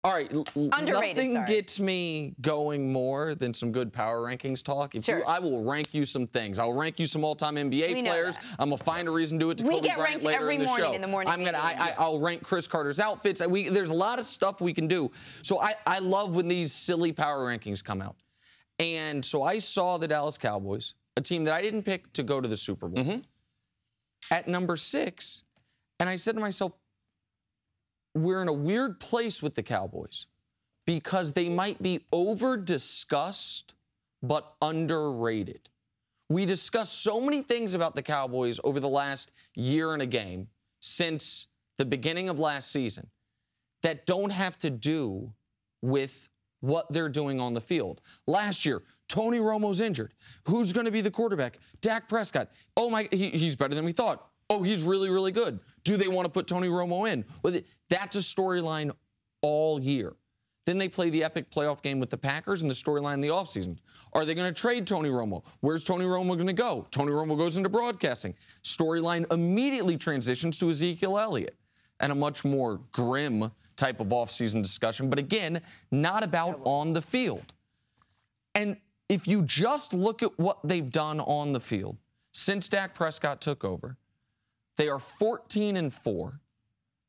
All right, Underrated, nothing gets me going more than some good power rankings talk. I will rank you some things. I'll rank you some all-time NBA players. I'm gonna find a reason to do it to Kobe Bryant later in the show. In the morning. I'll rank Cris Carter's outfits. There's a lot of stuff we can do. So I love when these silly power rankings come out. And so I saw the Dallas Cowboys, a team that I didn't pick to go to the Super Bowl, at number 6, and I said to myself, we're in a weird place with the Cowboys because they might be over-discussed but underrated. We discussed so many things about the Cowboys over the last year and a game since the beginning of last season that don't have to do with what they're doing on the field. Last year, Tony Romo's injured. Who's going to be the quarterback? Dak Prescott. Oh, my, he's better than we thought. Oh, he's really, really good. Do they want to put Tony Romo in? Well, that's a storyline all year. Then they play the epic playoff game with the Packers and the storyline in the offseason. Are they going to trade Tony Romo? Where's Tony Romo going to go? Tony Romo goes into broadcasting. Storyline immediately transitions to Ezekiel Elliott and a much more grim type of offseason discussion, but again, not about on the field. And if you just look at what they've done on the field since Dak Prescott took over, they are 14-4.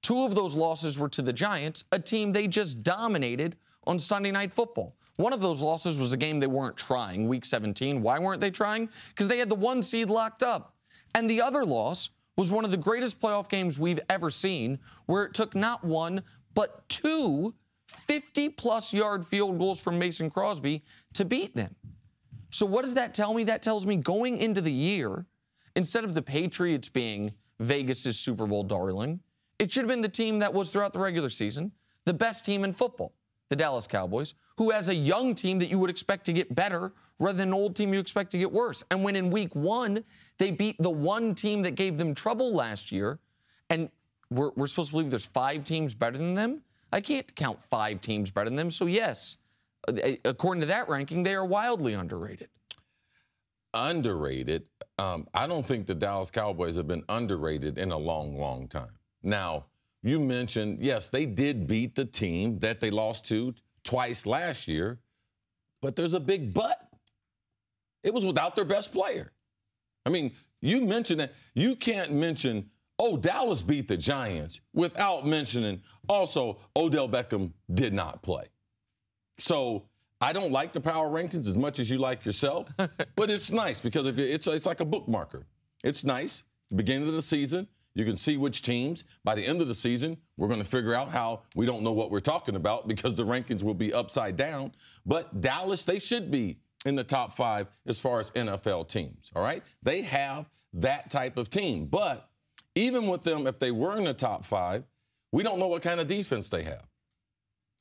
2 of those losses were to the Giants, a team they just dominated on Sunday Night Football. One of those losses was a game they weren't trying, Week 17. Why weren't they trying? Because they had the 1 seed locked up. And the other loss was one of the greatest playoff games we've ever seen, where it took not 1, but 2 50-plus yard field goals from Mason Crosby to beat them. So what does that tell me? That tells me going into the year, instead of the Patriots being Vegas's Super Bowl darling, it should have been the team that was throughout the regular season, the best team in football, the Dallas Cowboys, who has a young team that you would expect to get better rather than an old team you expect to get worse. And when in Week 1, they beat the one team that gave them trouble last year, and we're supposed to believe there's 5 teams better than them? I can't count 5 teams better than them. So, yes, according to that ranking, they are wildly underrated. Underrated? I don't think the Dallas Cowboys have been underrated in a long, long time. Now, you mentioned, yes, they did beat the team that they lost to twice last year, but there's a big but. It was without their best player. I mean, you mentioned that. You can't mention, oh, Dallas beat the Giants without mentioning also Odell Beckham did not play. So I don't like the power rankings as much as you like yourself, but it's nice because it's like a bookmarker. It's nice. The beginning of the season, you can see which teams. By the end of the season, we're going to figure out how we don't know what we're talking about because the rankings will be upside down. But Dallas, they should be in the top 5 as far as NFL teams, all right? They have that type of team. But even with them, if they were in the top 5, we don't know what kind of defense they have.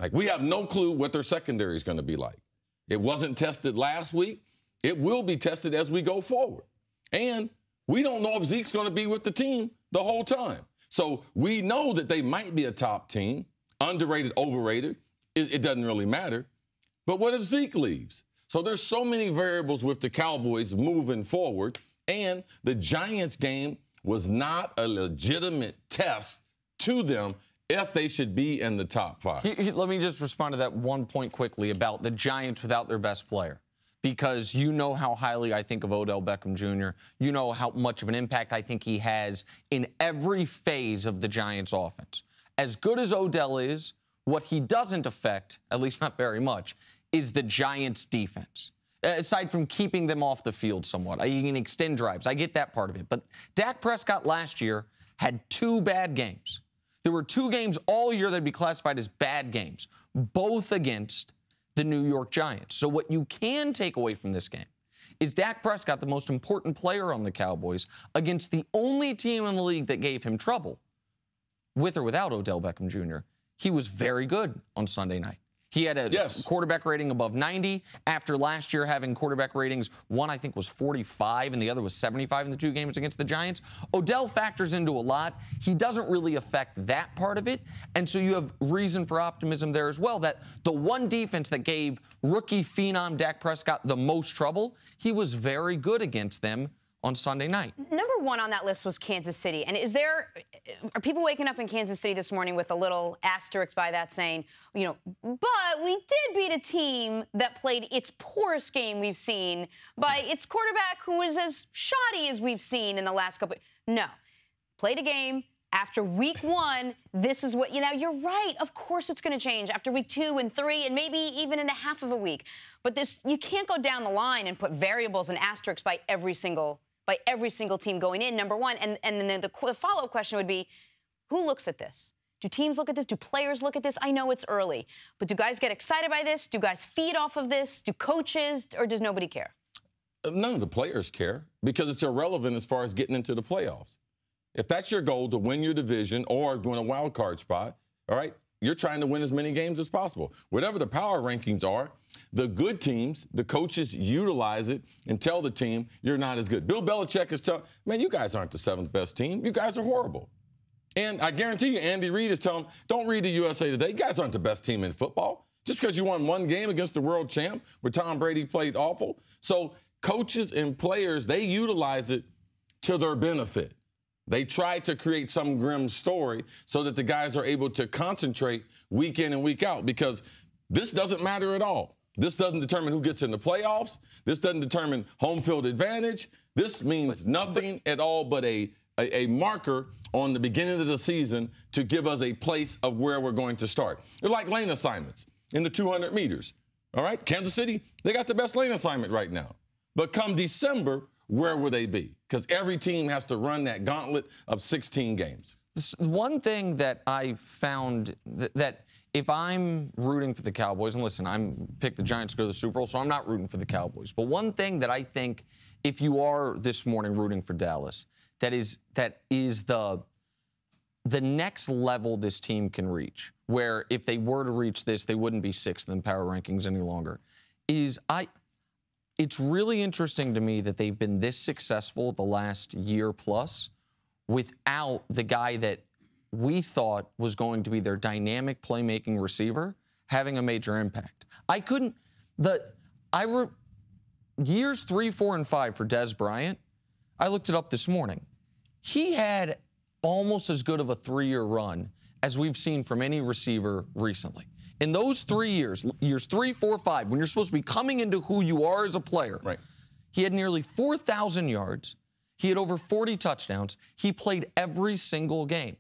Like, we have no clue what their secondary is going to be like. It wasn't tested last week. It will be tested as we go forward. And we don't know if Zeke's going to be with the team the whole time. So we know that they might be a top team, underrated, overrated. It doesn't really matter. But what if Zeke leaves? So there's so many variables with the Cowboys moving forward. And the Giants game was not a legitimate test to them if they should be in the top 5. Let me just respond to that one point quickly about the Giants without their best player, because you know how highly I think of Odell Beckham Jr. You know how much of an impact I think he has in every phase of the Giants' offense. As good as Odell is, what he doesn't affect, at least not very much, is the Giants' defense. Aside from keeping them off the field somewhat. You can extend drives. I get that part of it. But Dak Prescott last year had 2 bad games. There were 2 games all year that would be classified as bad games, both against the New York Giants. So what you can take away from this game is Dak Prescott, the most important player on the Cowboys, against the only team in the league that gave him trouble, with or without Odell Beckham Jr., he was very good on Sunday night. He had a quarterback rating above 90 after last year having quarterback ratings. One, I think, was 45, and the other was 75 in the 2 games against the Giants. Odell factors into a lot. He doesn't really affect that part of it, and so you have reason for optimism there as well, that the one defense that gave rookie phenom Dak Prescott the most trouble, he was very good against them on Sunday night. Number one on that list was Kansas City. And are people waking up in Kansas City this morning with a little asterisk by that saying, but we did beat a team that played its poorest game we've seen by its quarterback who was as shoddy as we've seen in the last couple. No. Played a game. After week 1, this is what, you're right. Of course it's going to change after week 2 and 3 and maybe even in a half of a week. But you can't go down the line and put variables and asterisks by every single team going in, number one. And then the follow-up question would be, who looks at this? Do teams look at this? Do players look at this? I know it's early, but do guys get excited by this? Do guys feed off of this? Do coaches, or does nobody care? None of the players care because it's irrelevant as far as getting into the playoffs. If that's your goal, to win your division or win a wild card spot, all right, you're trying to win as many games as possible. Whatever the power rankings are, the good teams, the coaches utilize it and tell the team you're not as good. Bill Belichick is telling, man, you guys aren't the 7th best team. You guys are horrible. And I guarantee you, Andy Reid is telling, don't read the USA Today. You guys aren't the best team in football. Just because you won one game against the world champ where Tom Brady played awful. So coaches and players, they utilize it to their benefit. They try to create some grim story so that the guys are able to concentrate week in and week out because this doesn't matter at all. This doesn't determine who gets in the playoffs. This doesn't determine home field advantage. This means nothing at all but a marker on the beginning of the season to give us a place of where we're going to start. They're like lane assignments in the 200 meters. All right, Kansas City, they got the best lane assignment right now. But come December, where will they be? Because every team has to run that gauntlet of 16 games. One thing that I found that if I'm rooting for the Cowboys, and listen, I'm picked the Giants to go to the Super Bowl, so I'm not rooting for the Cowboys. But one thing that I think, if you are this morning rooting for Dallas, that is the next level this team can reach, where if they were to reach this, they wouldn't be 6th in power rankings any longer, it's really interesting to me that they've been this successful the last year plus without the guy that we thought was going to be their dynamic playmaking receiver having a major impact. Years 3, 4, and 5 for Dez Bryant, I looked it up this morning. He had almost as good of a 3-year run as we've seen from any receiver recently. In those 3 years, years 3, 4, 5, when you're supposed to be coming into who you are as a player, right, he had nearly 4,000 yards. He had over 40 touchdowns. He played every single game.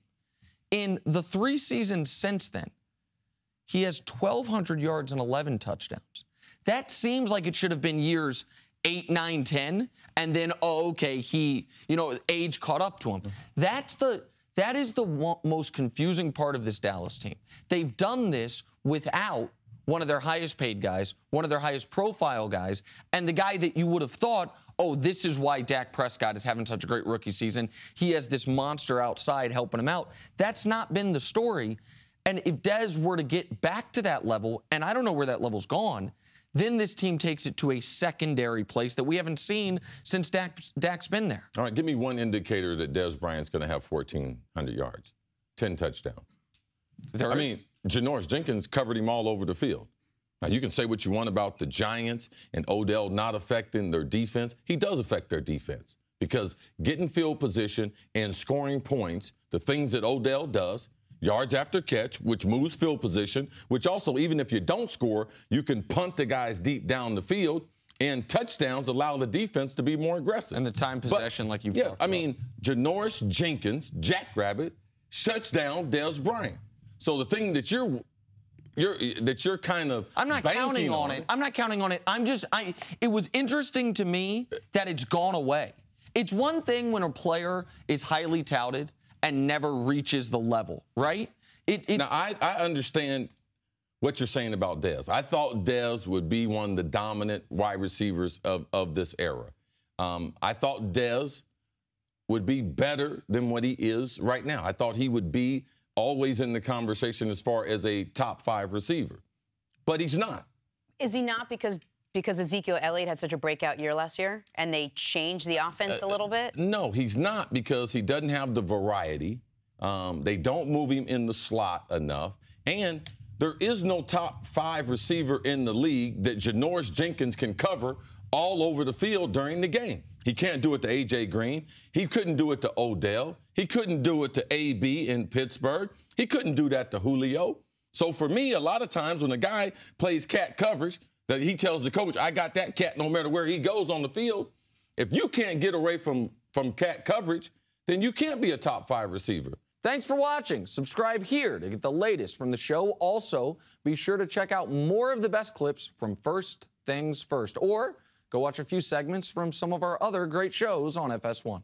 In the 3 seasons since then, he has 1,200 yards and 11 touchdowns. That seems like it should have been years 8, 9, 10, and then, age caught up to him. That is the most confusing part of this Dallas team. They've done this without one of their highest paid guys, one of their highest profile guys, and the guy that you would have thought, oh, this is why Dak Prescott is having such a great rookie season. He has this monster outside helping him out. That's not been the story. And if Dez were to get back to that level, and I don't know where that level's gone, then this team takes it to a secondary place that we haven't seen since Dak's been there. All right, give me one indicator that Dez Bryant's going to have 1,400 yards, 10 touchdowns. Janoris Jenkins covered him all over the field. Now, you can say what you want about the Giants and Odell not affecting their defense. He does affect their defense because getting field position and scoring points, the things that Odell does, yards after catch, which moves field position, which also, even if you don't score, you can punt the guys deep down the field, and touchdowns allow the defense to be more aggressive. And the time possession, like you've talked about. Janoris Jenkins, Jackrabbit, shuts down Dez Bryant. So the thing that you're kind of I'm not counting on it. I'm not counting on it. It was interesting to me that it's gone away. It's one thing when a player is highly touted and never reaches the level, right? Now, I understand what you're saying about Dez. I thought Dez would be one of the dominant wide receivers of this era. I thought Dez would be better than what he is right now. I thought he would be always in the conversation as far as a top 5 receiver. But he's not. Is he not because Ezekiel Elliott had such a breakout year last year and they changed the offense a little bit? No, he's not because he doesn't have the variety. They don't move him in the slot enough. And there is no top 5 receiver in the league that Janoris Jenkins can cover all over the field during the game. He can't do it to A.J. Green. He couldn't do it to Odell. He couldn't do it to A.B. in Pittsburgh. He couldn't do that to Julio. So for me, a lot of times when a guy plays cat coverage, that he tells the coach, I got that cat no matter where he goes on the field. If you can't get away from cat coverage, then you can't be a top 5 receiver. Thanks for watching. Subscribe here to get the latest from the show. Also, be sure to check out more of the best clips from First Things First, or go watch a few segments from some of our other great shows on FS1.